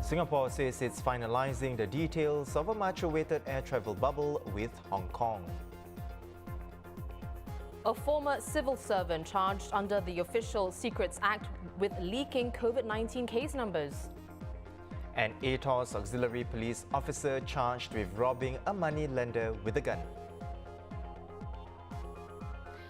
Singapore says it's finalising the details of a much-awaited air travel bubble with Hong Kong. A former civil servant charged under the Official Secrets Act with leaking COVID-19 case numbers. An ATOS auxiliary police officer charged with robbing a money lender with a gun.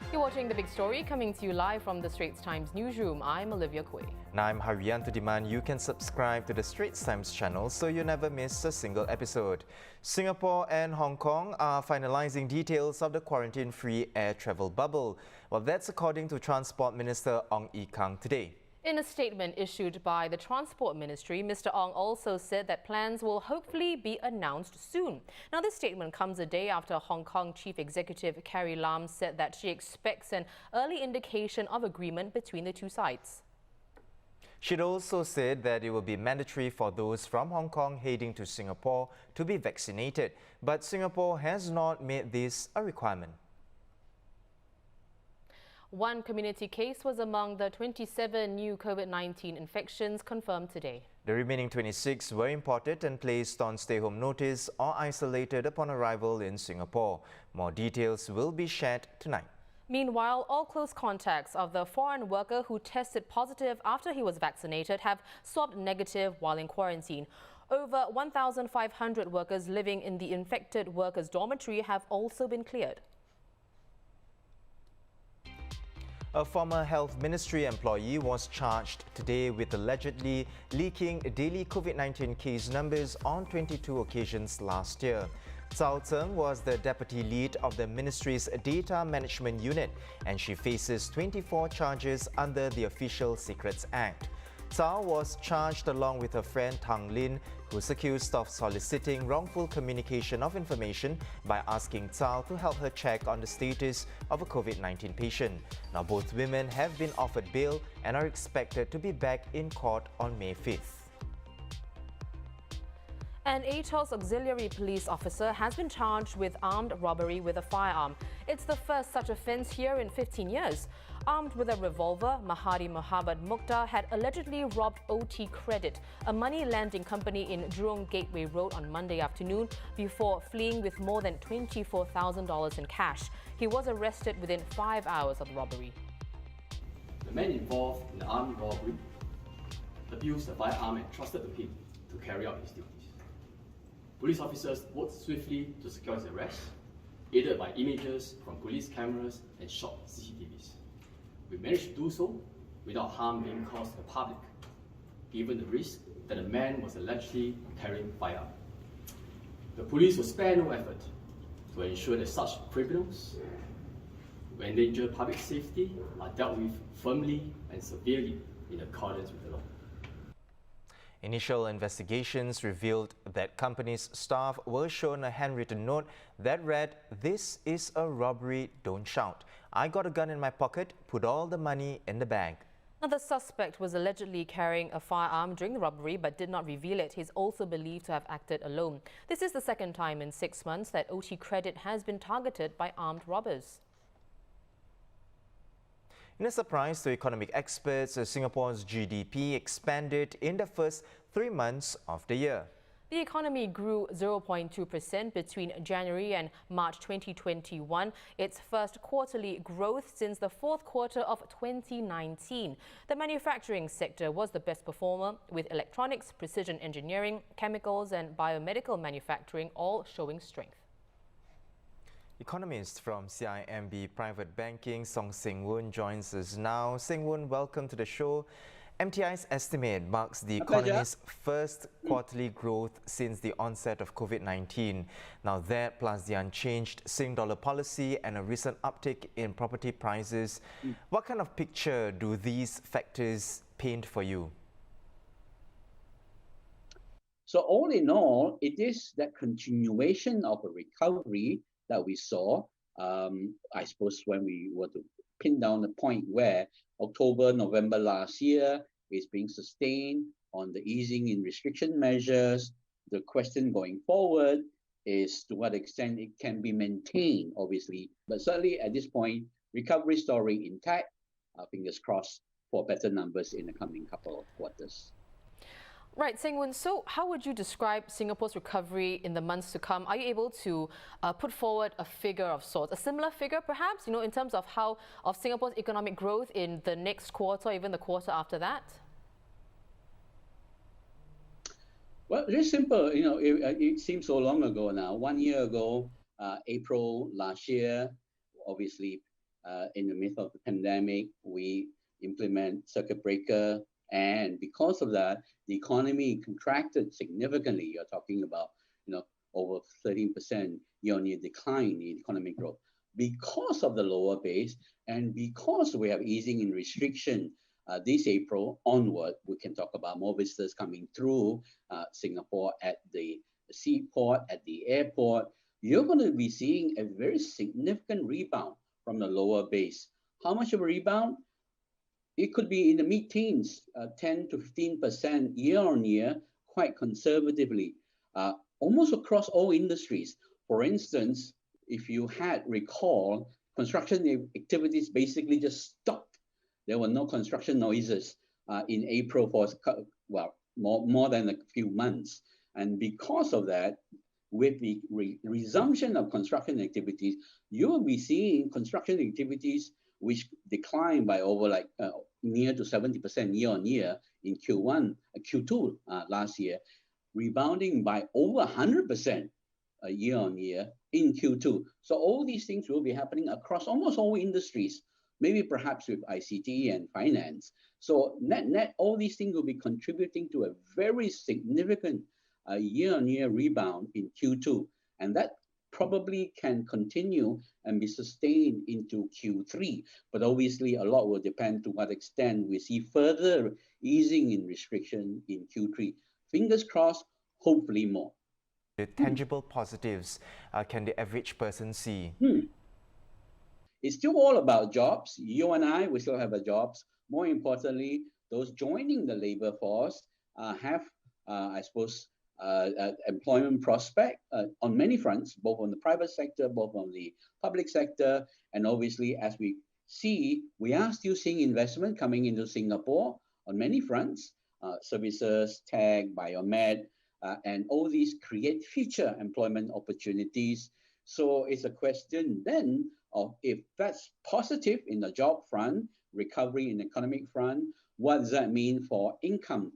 You're watching The Big Story, coming to you live from the Straits Times newsroom. I'm Olivia Quay. And I'm Haryanto Diman. You can subscribe to the Straits Times channel so you never miss a single episode. Singapore and Hong Kong are finalising details of the quarantine-free air travel bubble. Well, that's according to Transport Minister Ong Ye Kung today. In a statement issued by the Transport Ministry, Mr. Ong also said that plans will hopefully be announced soon. Now, this statement comes a day after Hong Kong Chief Executive Carrie Lam said that she expects an early indication of agreement between the two sides. She'd also said that it will be mandatory for those from Hong Kong heading to Singapore to be vaccinated, but Singapore has not made this a requirement. One community case was among the 27 new COVID-19 infections confirmed today. The remaining 26 were imported and placed on stay-home notice or isolated upon arrival in Singapore. More details will be shared tonight. Meanwhile, all close contacts of the foreign worker who tested positive after he was vaccinated have swabbed negative while in quarantine. Over 1,500 workers living in the infected workers' dormitory have also been cleared. A former Health Ministry employee was charged today with allegedly leaking daily COVID-19 case numbers on 22 occasions last year. Cao Tseng was the deputy lead of the ministry's data management unit, and she faces 24 charges under the Official Secrets Act. Cao was charged along with her friend Tang Lin, who's accused of soliciting wrongful communication of information by asking Cao to help her check on the status of a COVID-19 patient. Now, both women have been offered bail and are expected to be back in court on May 5th. An ATOS auxiliary police officer has been charged with armed robbery with a firearm. It's the first such offence here in 15 years. Armed with a revolver, Mahadi Mohammed Mukhtar had allegedly robbed OT Credit, a money lending company in Jurong Gateway Road on Monday afternoon, before fleeing with more than $24,000 in cash. He was arrested within 5 hours of the robbery. The man involved in the armed robbery abused the firearm and trusted to him to carry out his duties. Police officers worked swiftly to secure his arrest, aided by images from police cameras and shot CCTVs. We managed to do so without harm being caused to the public, given the risk that the man was allegedly carrying a firearm. The police will spare no effort to ensure that such criminals who endanger public safety are dealt with firmly and severely in accordance with the law. Initial investigations revealed that company's staff were shown a handwritten note that read, "This is a robbery, don't shout. I got a gun in my pocket, put all the money in the bag." Now, the suspect was allegedly carrying a firearm during the robbery but did not reveal it. He's also believed to have acted alone. This is the second time in 6 months that OT Credit has been targeted by armed robbers. In a surprise to economic experts, Singapore's GDP expanded in the first 3 months of the year. The economy grew 0.2% between January and March 2021, its first quarterly growth since the fourth quarter of 2019. The manufacturing sector was the best performer, with electronics, precision engineering, chemicals and biomedical manufacturing all showing strength. Economist from CIMB Private Banking, Song Seng Woon, joins us now. Seng Woon, welcome to the show. MTI's estimate marks the economy's first quarterly growth since the onset of COVID-19. Now that, plus the unchanged Sing dollar policy and a recent uptick in property prices, what kind of picture do these factors paint for you? So all in all, it is that continuation of a recovery that we saw, I suppose, when we were to pin down the point where October, November last year is being sustained on the easing in restriction measures. The question going forward is to what extent it can be maintained, obviously. But certainly at this point, recovery story intact, fingers crossed for better numbers in the coming couple of quarters. Right, Seng-Woon, so how would you describe Singapore's recovery in the months to come? Are you able to put forward a figure of sorts, a similar figure perhaps, in terms of of Singapore's economic growth in the next quarter, even the quarter after that? Well, it's simple. It seems so long ago now. 1 year ago, April last year, obviously, in the midst of the pandemic, we implement circuit breaker, and because of that, the economy contracted significantly. You're talking about, over 13% year-on-year decline in economic growth because of the lower base, and because we have easing in restriction. This April onward, we can talk about more visitors coming through Singapore at the seaport, at the airport. You're going to be seeing a very significant rebound from the lower base. How much of a rebound? It could be in the mid-teens, 10 to 15% year-on-year, quite conservatively, almost across all industries. For instance, if you had recall, construction activities basically just stopped. There were no construction noises in April for, more than a few months. And because of that, with the resumption of construction activities, you will be seeing construction activities which declined by over near to 70% year-on-year in Q2 last year, rebounding by over 100% year-on-year in Q2. So all these things will be happening across almost all industries, maybe perhaps with ICT and finance. So net, all these things will be contributing to a very significant year-on-year rebound in Q2. And that probably can continue and be sustained into Q3. But obviously, a lot will depend to what extent we see further easing in restriction in Q3. Fingers crossed, hopefully more. The tangible positives can the average person see? It's still all about jobs. You and I, we still have jobs. More importantly, those joining the labor force have, I suppose, employment prospect on many fronts, both on the private sector, both on the public sector. And obviously, as we see, we are still seeing investment coming into Singapore on many fronts, services, tech, biomed, and all these create future employment opportunities. So it's a question then of if that's positive in the job front, recovery in the economic front, what does that mean for income?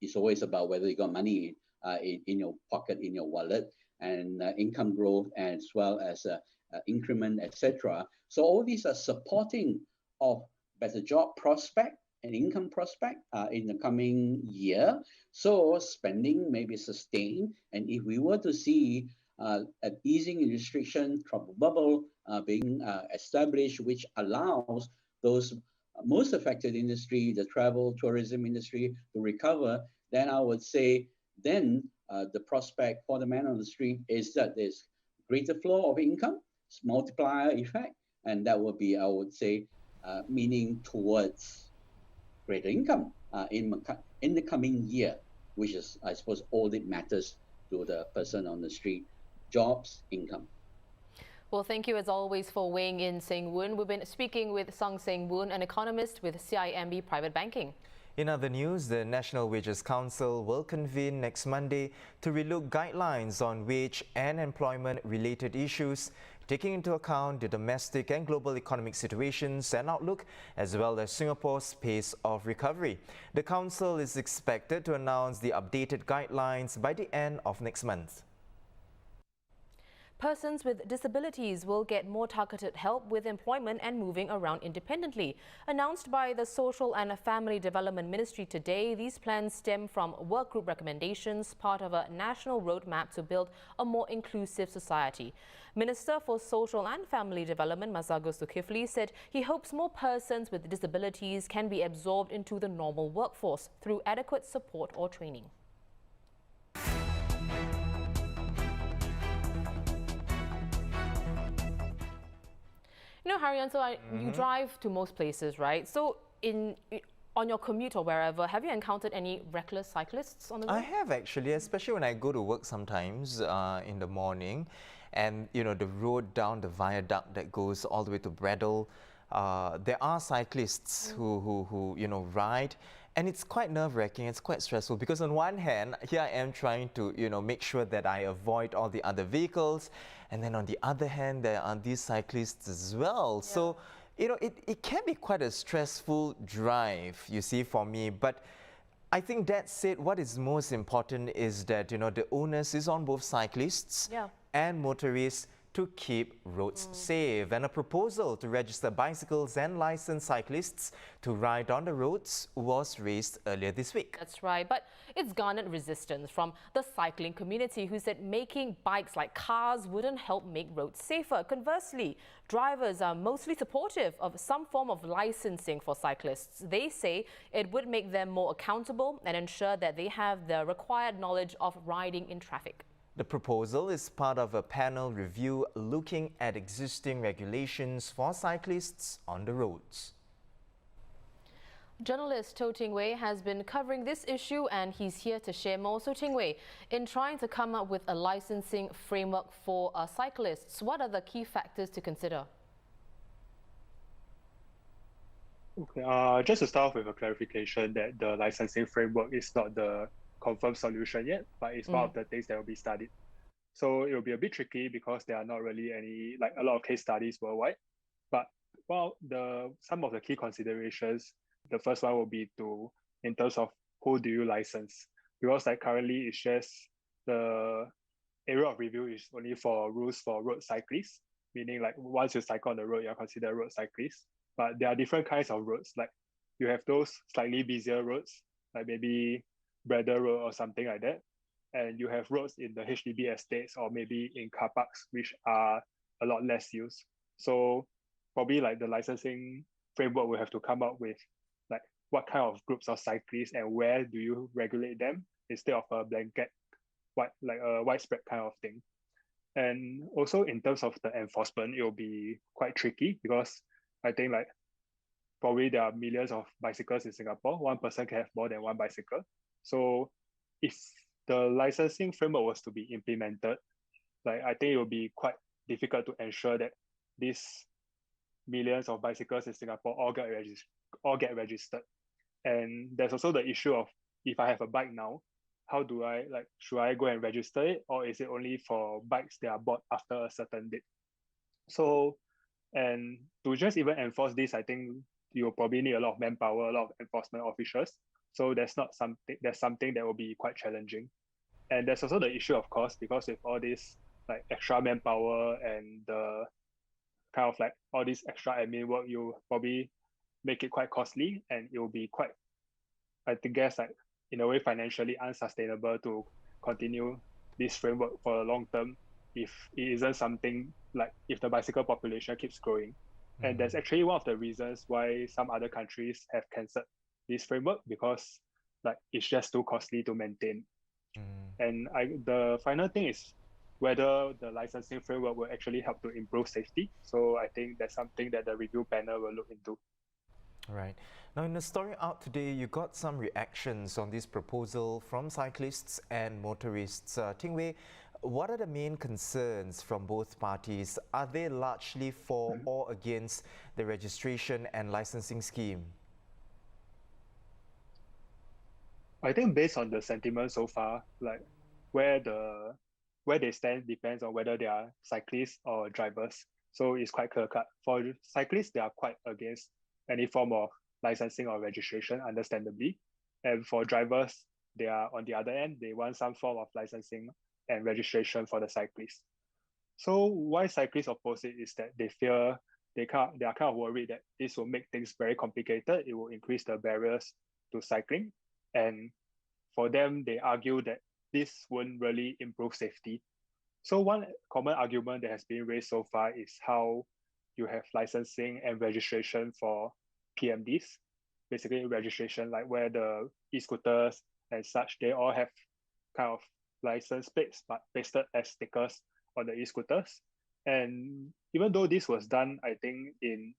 It's always about whether you got money in your pocket, in your wallet, and income growth, as well as increment, etc. So all these are supporting of better job prospect and income prospect in the coming year. So spending may be sustained, and if we were to see an easing in restriction, trouble bubble being established, which allows those most affected industry, the travel, tourism industry, to recover, then I would say then the prospect for the man on the street is that there's greater flow of income, multiplier effect, and that would be, I would say, meaning towards greater income in the coming year, which is, I suppose, all that matters to the person on the street: jobs, income. Well, thank you as always for weighing in, Seng-Woon. We've been speaking with Sung Seng-Woon, an economist with CIMB Private Banking. In other news, the National Wages Council will convene next Monday to relook guidelines on wage and employment-related issues, taking into account the domestic and global economic situations and outlook, as well as Singapore's pace of recovery. The Council is expected to announce the updated guidelines by the end of next month. Persons with disabilities will get more targeted help with employment and moving around independently. Announced by the Social and Family Development Ministry today, these plans stem from work group recommendations, part of a national roadmap to build a more inclusive society. Minister for Social and Family Development, Masagos Zulkifli, said he hopes more persons with disabilities can be absorbed into the normal workforce through adequate support or training. You know, Haryanto, you drive to most places, right? So on your commute or wherever, have you encountered any reckless cyclists on the road? I have actually, especially when I go to work sometimes in the morning, and the road down the viaduct that goes all the way to Braddell, there are cyclists who you know, ride, and it's quite nerve-wracking, it's quite stressful, because on one hand, here I am trying to, you know, make sure that I avoid all the other vehicles, and then on the other hand, there are these cyclists as well. Yeah. So, you know, it can be quite a stressful drive, you see, for me. But I think that said, what is most important is that, you know, the onus is on both cyclists and motorists to keep roads safe. And a proposal to register bicycles and licensed cyclists to ride on the roads was raised earlier this week. That's right, but it's garnered resistance from the cycling community, who said making bikes like cars wouldn't help make roads safer. Conversely, drivers are mostly supportive of some form of licensing for cyclists. They say it would make them more accountable and ensure that they have the required knowledge of riding in traffic. The proposal is part of a panel review looking at existing regulations for cyclists on the roads. Journalist To Ting Wei has been covering this issue, and he's here to share more. So Ting Wei, in trying to come up with a licensing framework for cyclists, what are the key factors to consider? Okay, just to start off with a clarification that the licensing framework is not the confirmed solution yet, but it's one of the things that will be studied. So it will be a bit tricky because there are not really any, like a lot of case studies worldwide. But some of the key considerations, the first one will be in terms of who do you license? Because like currently it's just the area of review is only for rules for road cyclists, meaning like once you cycle on the road, you're considered a road cyclist. But there are different kinds of roads. Like you have those slightly busier roads, like maybe Bradder Road or something like that. And you have roads in the HDB estates or maybe in car parks, which are a lot less used. So probably like the licensing framework will have to come up with like what kind of groups of cyclists and where do you regulate them instead of a blanket, like a widespread kind of thing. And also in terms of the enforcement, it will be quite tricky because I think like probably there are millions of bicycles in Singapore. One person can have more than one bicycle. So if the licensing framework was to be implemented, like I think it will be quite difficult to ensure that these millions of bicycles in Singapore all get registered. And there's also the issue of if I have a bike now, how do I should I go and register it, or is it only for bikes that are bought after a certain date? So, and to just even enforce this, I think you'll probably need a lot of manpower, a lot of enforcement officials. So that's something that will be quite challenging. And there's also the issue of cost, because with all this like extra manpower and the kind of like all this extra admin work, you probably make it quite costly, and it will be quite, I think, like in a way financially unsustainable to continue this framework for a long term if it isn't something like if the bicycle population keeps growing. And that's actually one of the reasons why some other countries have cancelled this framework, because like it's just too costly to maintain. And the final thing is whether the licensing framework will actually help to improve safety. So I think that's something that the review panel will look into. Right. Now, in the story out today, you got some reactions on this proposal from cyclists and motorists. Ting Wei, what are the main concerns from both parties? Are they largely for or against the registration and licensing scheme? I think based on the sentiment so far, like where they stand depends on whether they are cyclists or drivers. So it's quite clear-cut. For cyclists, they are quite against any form of licensing or registration, understandably. And for drivers, they are on the other end, they want some form of licensing and registration for the cyclists. So why cyclists oppose it is that they fear they are kind of worried that this will make things very complicated. It will increase the barriers to cycling. And for them, they argue that this won't really improve safety. So one common argument that has been raised so far is how you have licensing and registration for PMDs, basically registration like where the e-scooters and such, they all have kind of license plates but pasted as stickers on the e-scooters. And even though this was done, I think in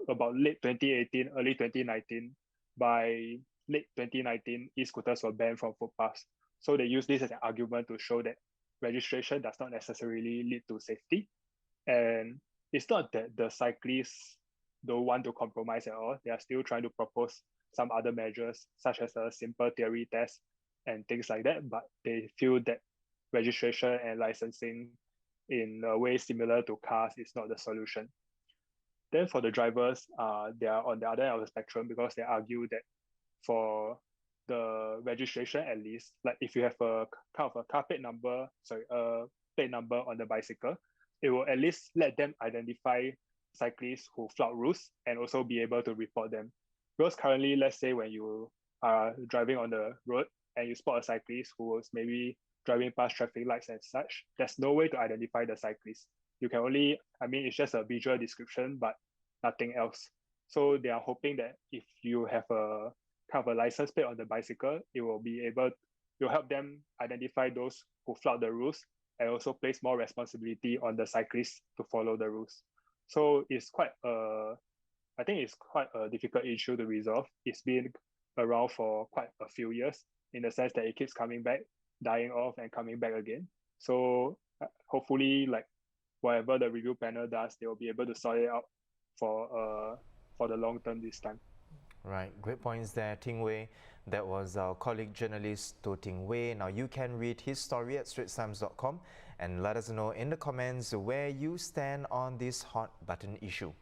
about late 2018, early 2019, by late 2019, e-scooters were banned from footpaths. So they use this as an argument to show that registration does not necessarily lead to safety. And it's not that the cyclists don't want to compromise at all. They are still trying to propose some other measures, such as a simple theory test and things like that, but they feel that registration and licensing in a way similar to cars is not the solution. Then for the drivers, they are on the other end of the spectrum because they argue that for the registration at least, like if you have a kind of a car plate number, plate number on the bicycle, it will at least let them identify cyclists who flout rules and also be able to report them. Because currently, let's say when you are driving on the road and you spot a cyclist who was maybe driving past traffic lights and such, there's no way to identify the cyclist. You can only, it's just a visual description, but nothing else. So they are hoping that if you have a kind of a license plate on the bicycle, it will help them identify those who flout the rules and also place more responsibility on the cyclists to follow the rules. So it's quite I think it's quite a difficult issue to resolve. It's been around for quite a few years in the sense that it keeps coming back, dying off and coming back again. So hopefully, like whatever the review panel does, they will be able to sort it out for the long term this time. Right, great points there, Ting Wei. That was our colleague journalist To Ting Wei. Now you can read his story at straitstimes.com and let us know in the comments where you stand on this hot button issue.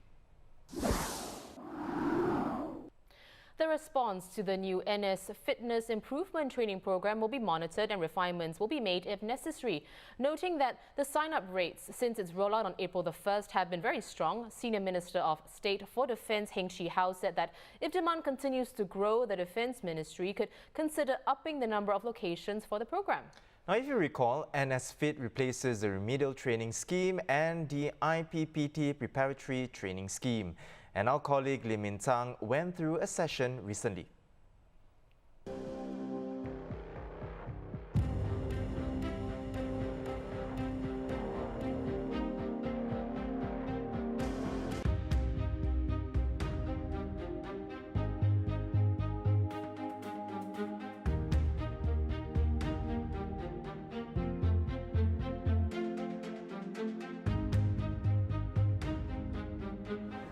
The response to the new NS Fitness Improvement Training Program will be monitored and refinements will be made if necessary. Noting that the sign-up rates since its rollout on April the 1st have been very strong, Senior Minister of State for Defence Heng Chi-hao said that if demand continues to grow, the Defence Ministry could consider upping the number of locations for the program. Now, if you recall, NS Fit replaces the Remedial Training Scheme and the IPPT Preparatory Training Scheme. And our colleague Lim Min Tang went through a session recently.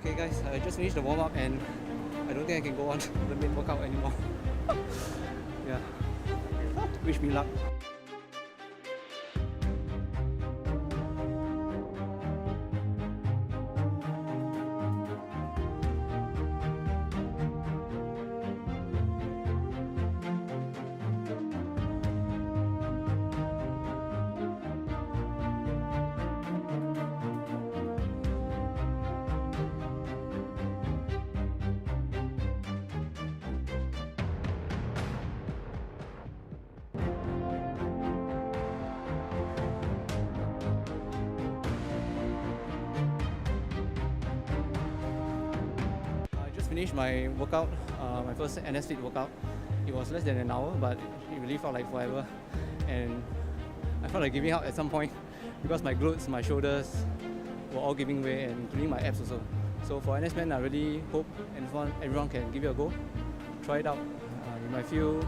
Okay guys, I just finished the warm-up and I don't think I can go on the main workout anymore. Yeah, wish me luck. Finished my workout, my first NS Fit workout. It was less than an hour, but it really felt like forever. And I felt like giving up at some point because my glutes, my shoulders were all giving way, and including my abs also. So for NS Men, I really hope everyone can give it a go. Try it out. You might feel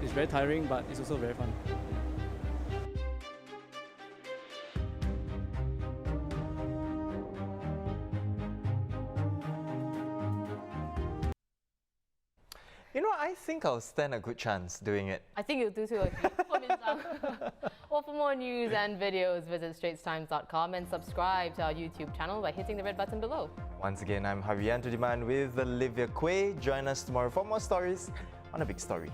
it's very tiring, but it's also very fun. You know, I think I'll stand a good chance doing it. I think you'll do too. Well, for more news and videos, visit straitstimes.com and subscribe to our YouTube channel by hitting the red button below. Once again, I'm Harian Tudiman with Olivia Quay. Join us tomorrow for more stories on A Big Story.